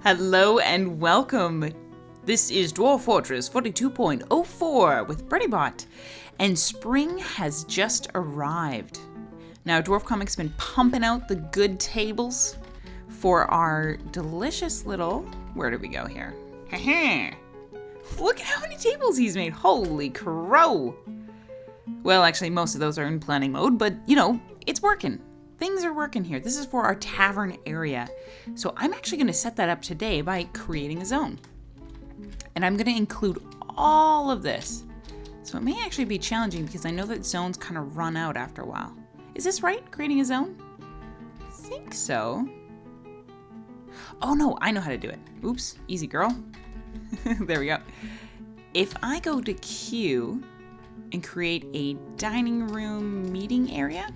Hello and welcome. This is Dwarf Fortress 42.04 with BirdyBot, and spring has just arrived. Now, Dwarf Comics been pumping out the good tables for our delicious little... Where did we go here? Look at how many tables he's made. Holy crow. Well, actually, most of those are in planning mode, but, you know, it's working. Things are working here. This is for our tavern area. So I'm actually going to set that up today by creating a zone. And I'm going to include all of this. So it may actually be challenging because I know that zones kind of run out after a while. Is this right? Creating a zone? I think so. Oh no, I know how to do it. Oops, easy girl. There we go. If I go to Q and create a dining room meeting area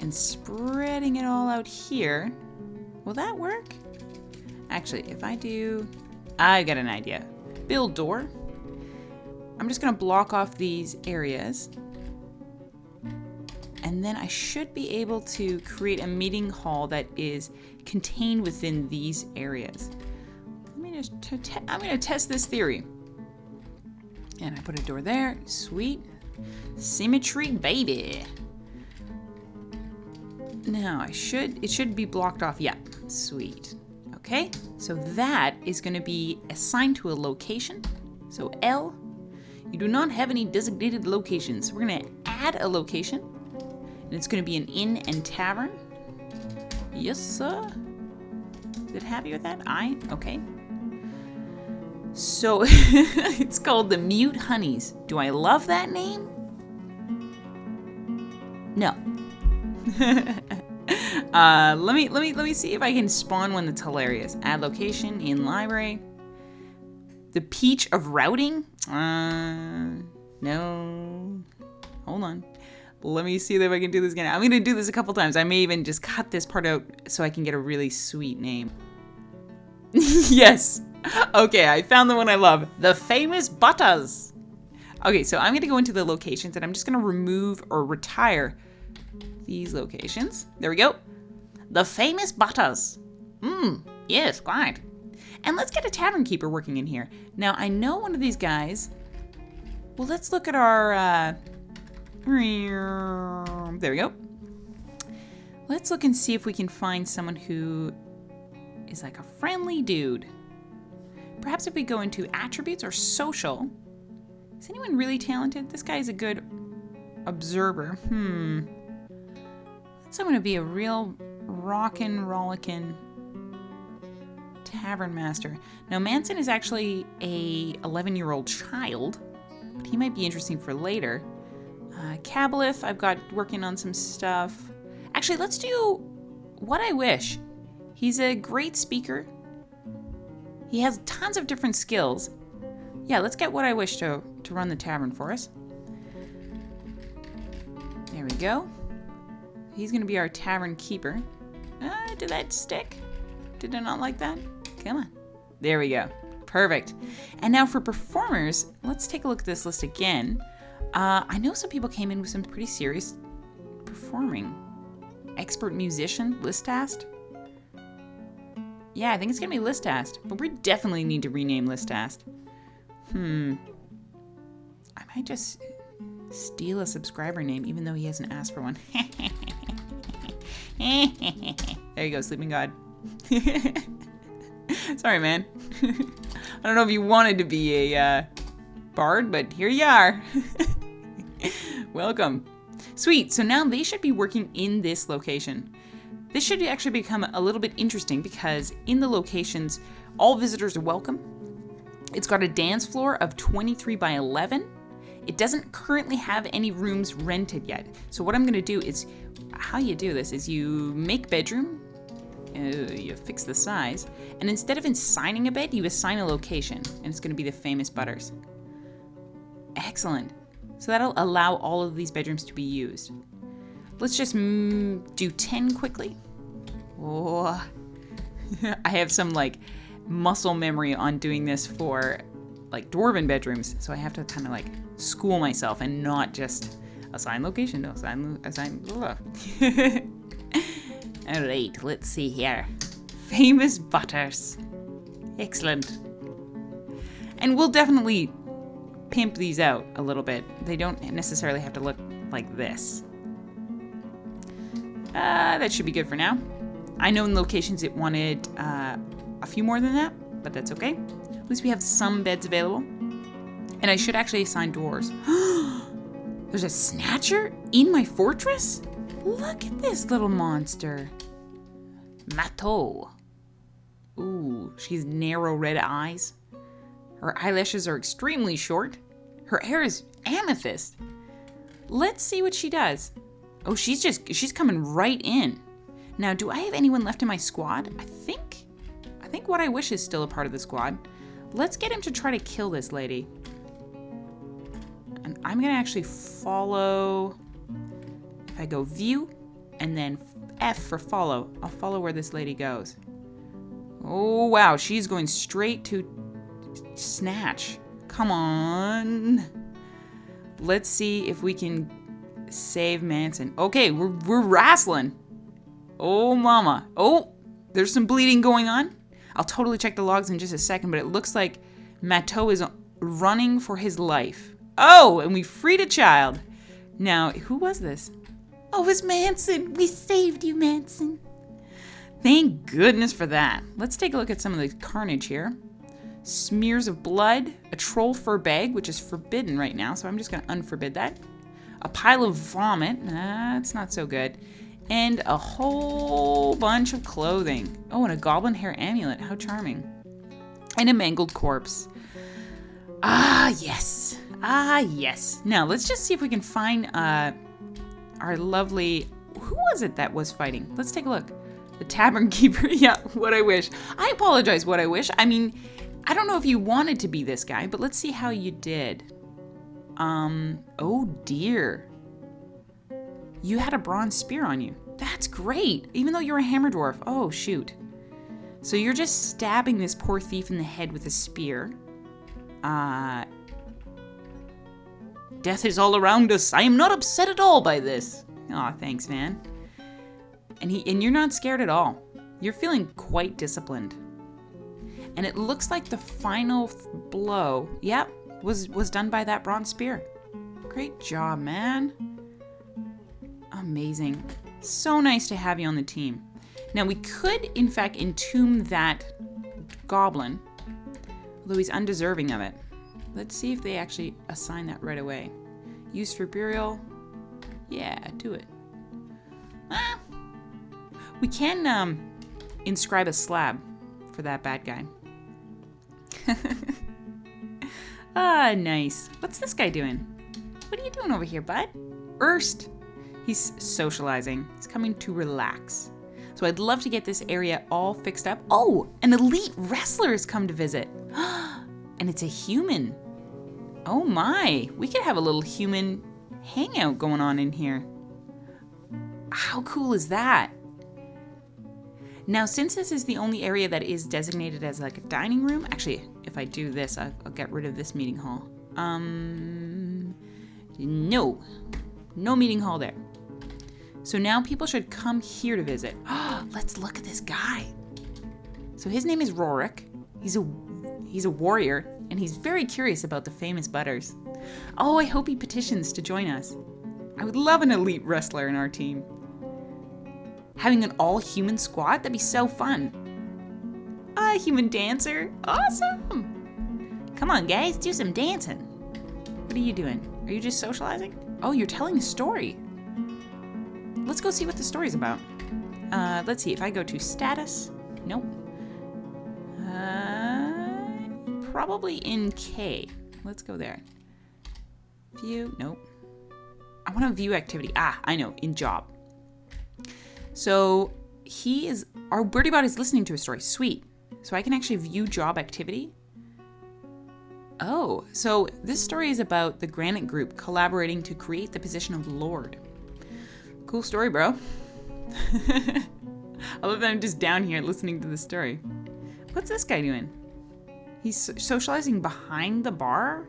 and spreading it all out here, will that work? Actually, if I do, I got an idea. Build door. I'm just gonna block off these areas. And then I should be able to create a meeting hall that is contained within these areas. Let me just, I'm gonna test this theory. And I put a door there, sweet. Symmetry, baby. Now it should be blocked off, yeah, sweet. Okay, so that is gonna be assigned to a location. So L, you do not have any designated locations. We're gonna add a location. And it's going to be an inn and tavern. Yes, sir. Is it happy with that? Okay. So, it's called the Mute Honeys. Do I love that name? No. Let me see if I can spawn one that's hilarious. Add location in library. The Peach of Routing? No. Hold on. Let me see if I can do this again. I'm going to do this a couple times. I may even just cut this part out so I can get a really sweet name. Yes. Okay, I found the one I love. The Famous Butters. Okay, so I'm going to go into the locations and I'm just going to remove or retire these locations. There we go. The Famous Butters. Yes, quite. And let's get a tavern keeper working in here. Now, I know one of these guys. Well, let's look at our... There we go. Let's look and see if we can find someone who is like a friendly dude. Perhaps if we go into attributes or social. Is anyone really talented? This guy is a good observer. Someone to be a real rockin', rollickin' tavern master. Now, Manson is actually a 11-year-old child, but he might be interesting for later. Cabalith, I've got working on some stuff. Actually, let's do What I Wish. He's a great speaker. He has tons of different skills. Yeah, let's get What I Wish to run the tavern for us. There we go. He's going to be our tavern keeper. Did that stick? Did I not like that? Come on. There we go. Perfect. And now for performers, let's take a look at this list again. I know some people came in with some pretty serious performing. Expert musician, list tasked. Yeah, I think it's gonna be list tasked, but we definitely need to rename list tasked. I might just steal a subscriber name, even though he hasn't asked for one. There you go, Sleeping God. Sorry, man. I don't know if you wanted to be a bard, but here you are. Welcome. Sweet, so now they should be working in this location. This should actually become a little bit interesting because in the locations, all visitors are welcome. It's got a dance floor of 23 by 11. It doesn't currently have any rooms rented yet. So what I'm gonna do is, how you do this is you make bedroom, you fix the size, and instead of assigning a bed, you assign a location, and it's gonna be the Famous Butters. Excellent. So that'll allow all of these bedrooms to be used. Let's just do 10 quickly. Oh, I have some like muscle memory on doing this for like dwarven bedrooms, so I have to kind of like school myself and not just assign location. No, assign. All right, let's see here. famous butters. Excellent. And we'll definitely pimp these out a little bit. They don't necessarily have to look like this. That should be good for now. I know in locations it wanted a few more than that, but that's okay. At least we have some beds available. And I should actually assign dwarves. There's a snatcher in my fortress? Look at this little monster. Mato. Ooh, she's narrow red eyes. Her eyelashes are extremely short. Her hair is amethyst. Let's see what she does. Oh, she's coming right in. Now, do I have anyone left in my squad? I think What I Wish is still a part of the squad. Let's get him to try to kill this lady. And I'm gonna actually follow. If I go view and then F for follow, I'll follow where this lady goes. Oh, wow, she's going straight to snatch. Come on. Let's see if we can save Manson. Okay, we're wrestling. Oh, mama. Oh, there's some bleeding going on. I'll totally check the logs in just a second, but it looks like Mato is running for his life. Oh, and we freed a child. Now, who was this? Oh, it was Manson. We saved you, Manson. Thank goodness for that. Let's take a look at some of the carnage here. Smears of blood, a troll fur bag, which is forbidden right now, so I'm just going to unforbid that. A pile of vomit, that's not so good. And a whole bunch of clothing. Oh, and a goblin hair amulet, how charming. And a mangled corpse. Ah, yes. Ah, yes. Now, let's just see if we can find our lovely... Who was it that was fighting? Let's take a look. The Tavern Keeper. Yeah, What I Wish. I apologize, What I Wish. I mean, I don't know if you wanted to be this guy, but let's see how you did. Oh dear. You had a bronze spear on you. That's great, even though you're a hammer dwarf. Oh, shoot. So you're just stabbing this poor thief in the head with a spear. Death is all around us. I am not upset at all by this. Aw, thanks, man. And you're not scared at all. You're feeling quite disciplined. And it looks like the final blow, yep, was done by that bronze spear. Great job, man. Amazing. So nice to have you on the team. Now, we could, in fact, entomb that goblin, although he's undeserving of it. Let's see if they actually assign that right away. Use for burial. Yeah, do it. Ah. We can inscribe a slab for that bad guy. Ah, nice. What's this guy doing? What are you doing over here, bud? Erst. He's socializing. He's coming to relax. So I'd love to get this area all fixed up. Oh, an elite wrestler has come to visit. And it's a human. Oh my, we could have a little human hangout going on in here. How cool is that? Now, since this is the only area that is designated as like a dining room, actually, if I do this, I'll get rid of this meeting hall. No meeting hall there. So now people should come here to visit. Let's look at this guy. So his name is Rorik. He's a warrior, and he's very curious about the famous butters. Oh, I hope he petitions to join us. I would love an elite wrestler in our team. Having an all-human squad, that'd be so fun. A human dancer, awesome. Come on, guys, do some dancing. What are you doing? Are you just socializing? Oh, you're telling a story. Let's go see what the story's about. Let's see, if I go to status, nope. Probably in K. Let's go there. View, nope. I want to view activity. Ah, I know, in job. So our BirdyBot is listening to a story. Sweet. So I can actually view job activity. Oh, so this story is about the Granite Group collaborating to create the position of Lord. Cool story, bro. I love that I'm just down here listening to the story. What's this guy doing? He's socializing behind the bar?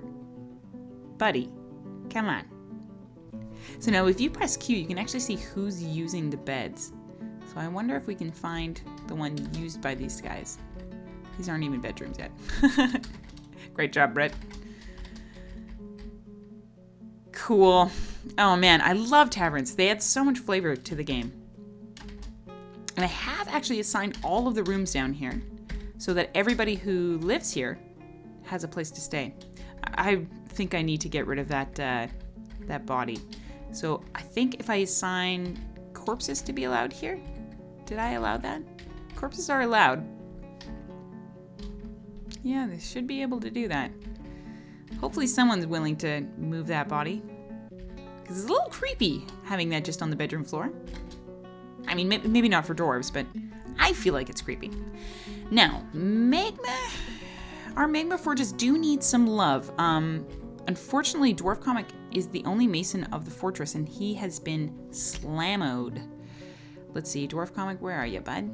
Buddy, come on. So now if you press Q, you can actually see who's using the beds. So I wonder if we can find the one used by these guys. These aren't even bedrooms yet. Great job, Brett. Cool. Oh man, I love taverns. They add so much flavor to the game. And I have actually assigned all of the rooms down here so that everybody who lives here has a place to stay. I think I need to get rid of that body. So I think if I assign corpses to be allowed here, did I allow that? Corpses are allowed. Yeah, they should be able to do that. Hopefully someone's willing to move that body. Because it's a little creepy having that just on the bedroom floor. I mean, maybe not for dwarves, but I feel like it's creepy. Now, our magma forges do need some love. Unfortunately, Dwarf Comic is the only mason of the fortress, and he has been slammoed. Let's see, Dwarf Comic, where are you, bud?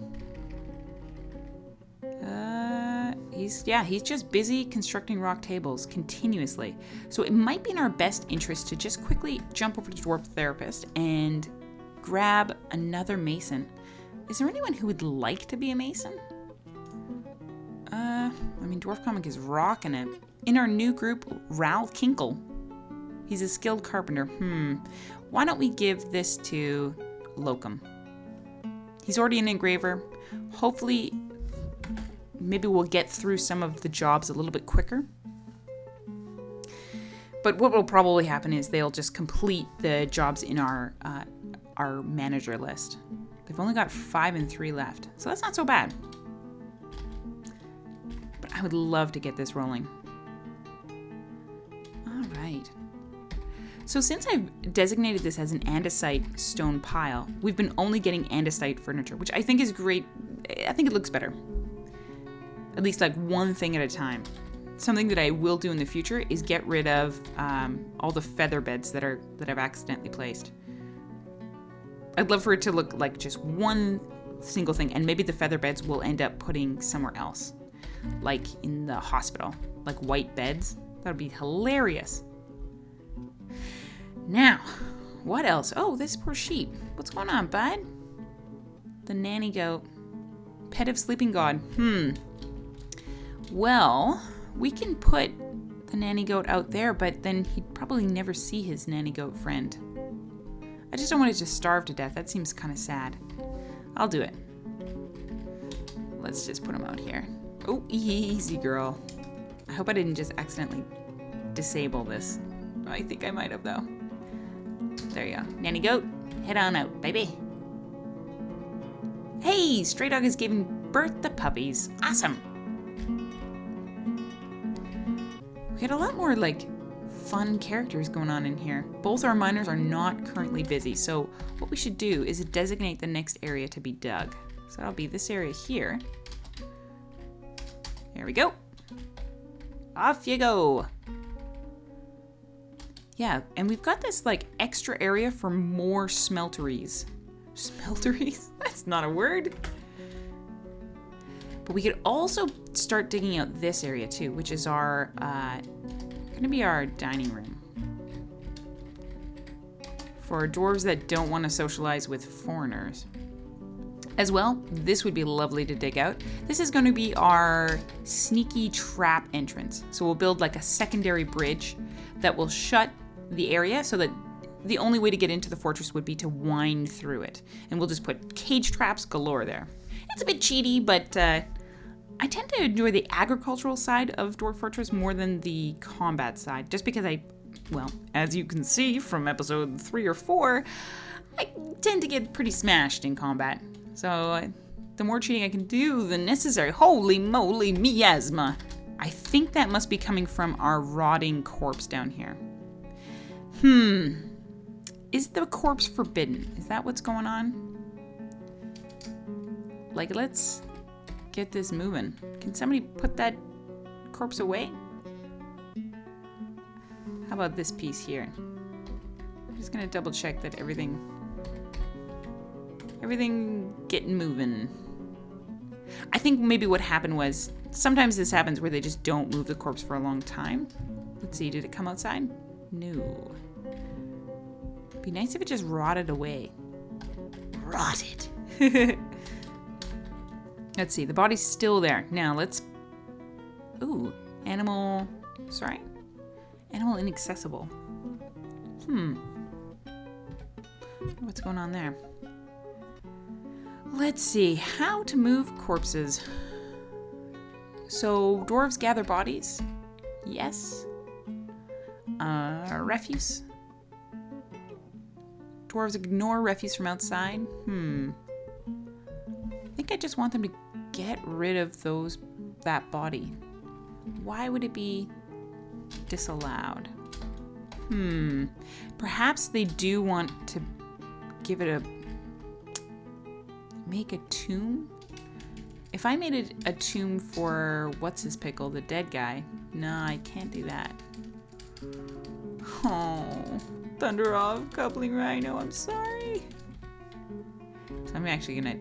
He's just busy constructing rock tables continuously. So it might be in our best interest to just quickly jump over to Dwarf Therapist and grab another mason. Is there anyone who would like to be a mason? I mean, Dwarf Comic is rocking it. In our new group, Ralph Kinkle. He's a skilled carpenter. Why don't we give this to Locum? He's already an engraver. Hopefully, maybe we'll get through some of the jobs a little bit quicker. But what will probably happen is they'll just complete the jobs in our manager list. They've only got 5 and 3 left, so that's not so bad. But I would love to get this rolling. All right. So since I've designated this as an andesite stone pile, we've been only getting andesite furniture, which I think is great. I think it looks better. At least like one thing at a time. Something that I will do in the future is get rid of all the feather beds that I've accidentally placed. I'd love for it to look like just one single thing, and maybe the feather beds will end up putting somewhere else, like in the hospital, like white beds. That would be hilarious. Now, what else? Oh, this poor sheep. What's going on, bud? The nanny goat. Pet of sleeping god. Well, we can put the nanny goat out there, but then he'd probably never see his nanny goat friend. I just don't want it to starve to death. That seems kind of sad. I'll do it. Let's just put him out here. Oh, easy, girl. I hope I didn't just accidentally disable this. I think I might have, though. There you go. Nanny goat, head on out, baby. Hey, Stray Dog is giving birth to puppies. Awesome. We got a lot more, like, fun characters going on in here. Both our miners are not currently busy, so what we should do is designate the next area to be dug. So that'll be this area here. There we go. Off you go. Yeah, and we've got this, like, extra area for more smelteries. Smelteries? That's not a word. But we could also start digging out this area too, which is our, gonna be our dining room. For dwarves that don't want to socialize with foreigners. As well, this would be lovely to dig out. This is going to be our sneaky trap entrance. So we'll build like a secondary bridge that will shut the area so that the only way to get into the fortress would be to wind through it. And we'll just put cage traps galore there. It's a bit cheaty, but I tend to enjoy the agricultural side of Dwarf Fortress more than the combat side, just because well, as you can see from episode 3 or 4, I tend to get pretty smashed in combat. So the more cheating I can do, the necessary. Holy moly, miasma. I think that must be coming from our rotting corpse down here. Is the corpse forbidden? Is that what's going on? Like, let's get this moving. Can somebody put that corpse away? How about this piece here? I'm just gonna double check that everything getting moving. I think maybe what happened was, sometimes this happens where they just don't move the corpse for a long time. Let's see, did it come outside? No. Be nice if it just rotted away. Rotted. Let's see, the body's still there. Now let's... Ooh, animal... Sorry? Animal inaccessible. What's going on there? Let's see, how to move corpses. So, dwarves gather bodies? Yes. Refuse? Dwarves ignore refuse from outside? I think I just want them to get rid of that body. Why would it be disallowed? Perhaps they do want to give it make a tomb? If I made a tomb for what's his pickle, the dead guy, no, I can't do that. Oh, thunder off, coupling rhino, I'm sorry. So I'm actually gonna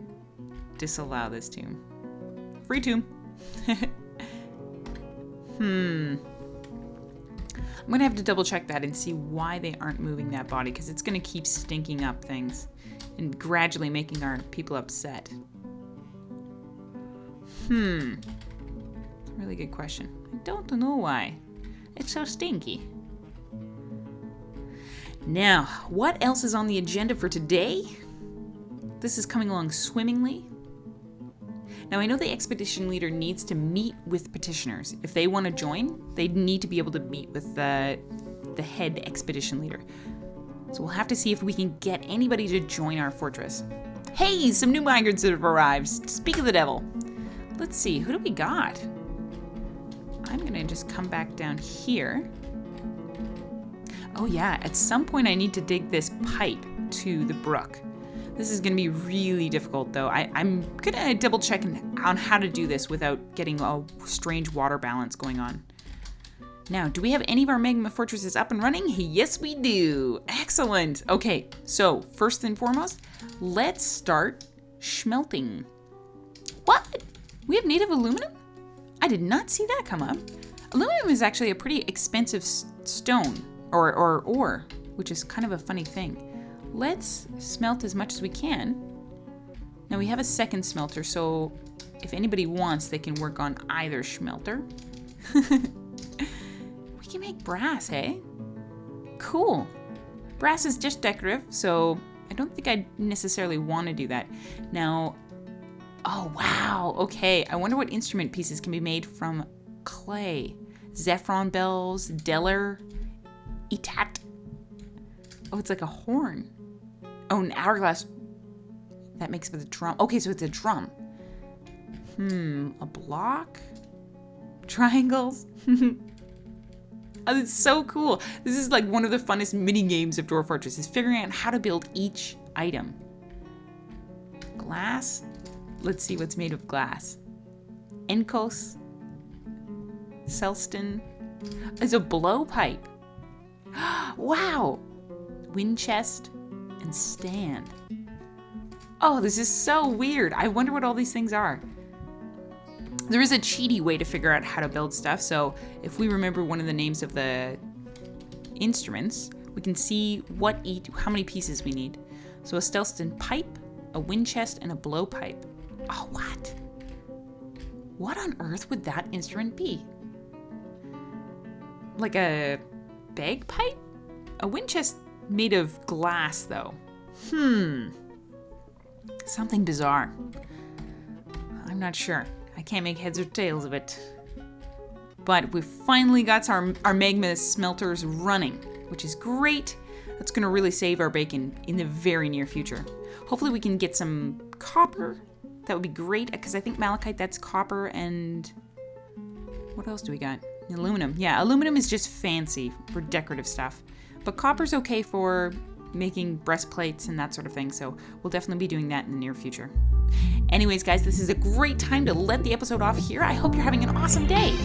disallow this tomb. Free tomb. I'm gonna have to double check that and see why they aren't moving that body, because it's gonna keep stinking up things and gradually making our people upset. Really good question. I don't know why. It's so stinky. Now, what else is on the agenda for today? This is coming along swimmingly. Now, I know the expedition leader needs to meet with petitioners. If they want to join, they need to be able to meet with the head expedition leader. So we'll have to see if we can get anybody to join our fortress. Hey, some new migrants that have arrived. Speak of the devil. Let's see, who do we got? I'm gonna just come back down here. Oh yeah, at some point I need to dig this pipe to the brook. This is gonna be really difficult though. I'm gonna double check on how to do this without getting a strange water balance going on. Now, do we have any of our magma fortresses up and running? Yes, we do. Excellent. Okay, so first and foremost, let's start smelting. What? We have native aluminum? I did not see that come up. Aluminum is actually a pretty expensive stone or ore, which is kind of a funny thing. Let's smelt as much as we can. Now we have a second smelter, so if anybody wants, they can work on either smelter. We can make brass, hey? Cool. Brass is just decorative, so I don't think I necessarily want to do that. Now, oh wow, okay. I wonder what instrument pieces can be made from clay. Zephron bells, Deller, Etat. Oh, it's like a horn. Oh, an hourglass. That makes it a drum. Okay, so it's a drum. A block? Triangles? Oh, it's so cool. This is like one of the funnest mini games of Dwarf Fortress, is figuring out how to build each item. Glass? Let's see what's made of glass. Enkos. Selston. It's a blowpipe. Wow. Wind chest and stand. Oh, this is so weird. I wonder what all these things are. There is a cheaty way to figure out how to build stuff, so if we remember one of the names of the instruments, we can see how many pieces we need. So a Stelston pipe, a wind chest, and a blowpipe. Oh, what? What on earth would that instrument be? Like a bagpipe? A wind chest made of glass, though. Something bizarre. I'm not sure. I can't make heads or tails of it. But we finally got our magma smelters running, which is great. That's going to really save our bacon in the very near future. Hopefully we can get some copper. That would be great, because I think malachite, that's copper, and what else do we got? Aluminum. Yeah, aluminum is just fancy for decorative stuff. But copper's okay for making breastplates and that sort of thing, so we'll definitely be doing that in the near future. Anyways, guys, this is a great time to let the episode off here. I hope you're having an awesome day.